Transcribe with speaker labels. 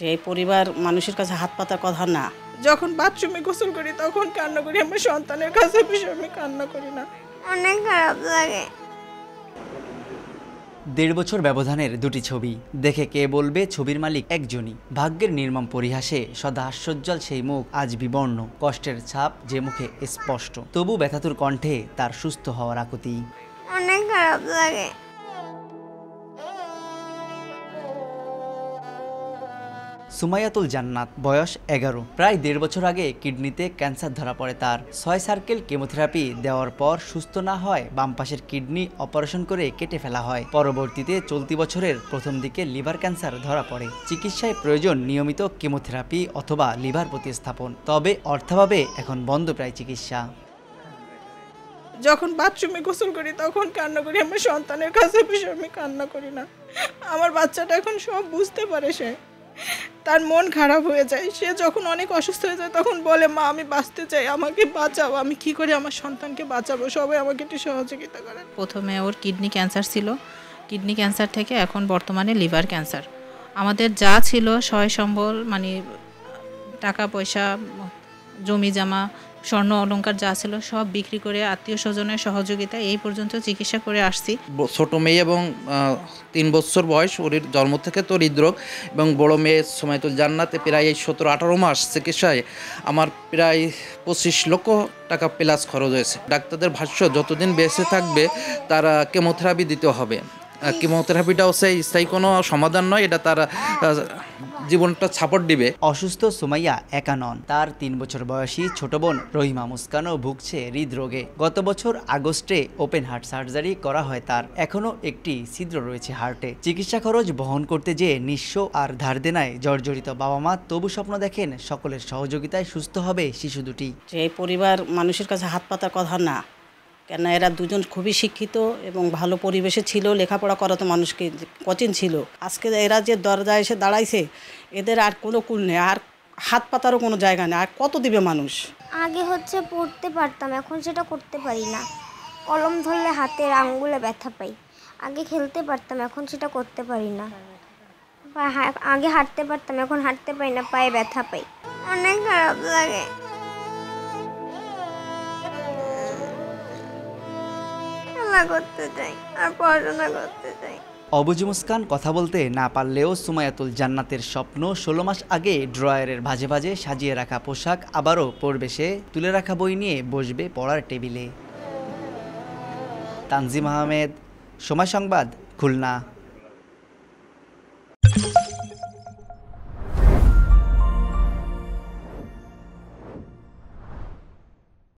Speaker 1: যে এই পরিবার মানুষের কাছে হাত পাতার কথা না।
Speaker 2: যখন বাথরুমে গোসল করি তখন কান্না করি, আমার সন্তানের কাছে বিষয়ে আমি কান্না করি না।
Speaker 3: অনেক খারাপ লাগে।
Speaker 4: 1.5 বছর ব্যবধানের দুটি ছবি দেখে কে বলবে ছবির মালিক একজনই। ভাগ্যের নির্মম পরিহাসে সদা হাস্যোজ্জ্বল সেই মুখ আজ বিবর্ণ, কষ্টের ছাপ যে মুখে স্পষ্ট, তবু ব্যথাতুর কণ্ঠে তার সুস্থ হওয়ার আকুতি।
Speaker 3: অনেক খারাপ লাগে।
Speaker 4: সুমাইয়াতুল জান্নাত, বয়স 11। প্রায় 1.5 বছর আগে কিডনিতে ক্যান্সার ধরা পড়ে তার। 6 সার্কেল কেমোথেরাপি দেওয়ার পর সুস্থ না হয় বাম পাশের কিডনি অপারেশন করে কেটে ফেলা হয়। পরবর্তীতে চলতি বছরের প্রথম দিকে লিভার ক্যান্সার ধরা পড়ে। চিকিৎসায় প্রয়োজন নিয়মিত কেমোথেরাপি অথবা লিভার প্রতিস্থাপন, তবে অর্থাভাবে এখন বন্ধ প্রায় চিকিৎসা।
Speaker 2: যখন বাথরুমে গোসল করি তখন কান্না করি, আমার সন্তানের কাছে বিষয়ে আমি কান্না করি না। আমার বাচ্চাটা এখন সব বুঝতে পারে, তার মন খারাপ হয়ে যায়। সে যখন অনেক অসুস্থ হয়ে যায় তখন বলে, মা আমি বাঁচতে চাই, আমাকে বাঁচাও। আমি কি করে আমার সন্তানকে বাঁচাবো, সবাই আমাকে একটু সহযোগিতা করেন।
Speaker 5: প্রথমে ওর কিডনি ক্যান্সার ছিল, কিডনি ক্যান্সার থেকে এখন বর্তমানে লিভার ক্যান্সার। আমাদের যা ছিল সয় সম্বল, মানে টাকা পয়সা, জমি জমা, স্বর্ণ অলংকার যা ছিল সব বিক্রি করে আত্মীয় স্বজনের সহযোগিতা এই পর্যন্ত চিকিৎসা করে আসছি।
Speaker 6: ছোট মেয়ে এবং 3 বছর বয়স, ওর জন্ম থেকে তো হৃদরোগ, এবং বড় মেয়ে সুমাইয়াতুল জান্নাতে প্রায় 17-18 মাস চিকিৎসায় আমার প্রায় 25 লক্ষ টাকা প্লাস খরচ হয়েছে। ডাক্তারদের ভাষ্য যতদিন বেঁচে থাকবে তারা কেমোথেরাপি দিতে হবে। কেমোথেরাপিটা হচ্ছে স্থায়ী কোনো সমাধান নয়, এটা তার জীবনটা সাপোর্ট দিবে।
Speaker 4: অসুস্থ সুমাইয়া একা নন, তার 3 বছর বয়সী ছোট বোন রহিমা মুস্কানও ভুগছে হৃদরোগে। গত বছর আগস্টে ওপেন হার্ট সার্জারি করা হয় তার। এখনো একটি ছিদ্র রয়েছে হার্টে। চিকিৎসা খরচ বহন করতে যেয়ে নিঃস্ব আর ধার দেনায় জর্জরিত বাবা মা তবু স্বপ্ন দেখেন সকলের সহযোগিতায় সুস্থ হবে শিশু দুটি।
Speaker 1: যে এই পরিবার মানুষের কাছে হাত পাতার কথা না, কেন এরা দুজন খুবই শিক্ষিত এবং ভালো পরিবেশে ছিল, লেখাপড়া করা তো মানুষকে কঠিন ছিল। আজকে এরা যে দরজায় এসে দাঁড়াইছে, এদের আর কোনো কুল নেই, আর হাত পাতারও কোনো জায়গা নেই। আর কত দিবে মানুষ?
Speaker 3: আগে পড়তে পারতাম, এখন সেটা করতে পারি না। কলম ধরলে হাতের আঙ্গুলে ব্যথা পাই। আগে খেলতে পারতাম, এখন সেটা করতে পারি না। আগে হাঁটতে পারতাম, এখন হাঁটতে পারি না, পায়ে ব্যথা পাই। অনেক খারাপ লাগে। করতে চাই আর পড়াশোনা করতে চাই।
Speaker 4: অবুজ মুস্কান কথা বলতে না পারলেও সুমাইয়াতুল জান্নাতের স্বপ্ন 16 মাস আগে ড্রয়ারের ভাজে ভাজে সাজিয়ে রাখা পোশাক আবারও পরবে সে, তুলে রাখা বই নিয়ে বসবে পড়ার টেবিলে। তানজিম আহমেদ, সময় সংবাদ, খুলনা।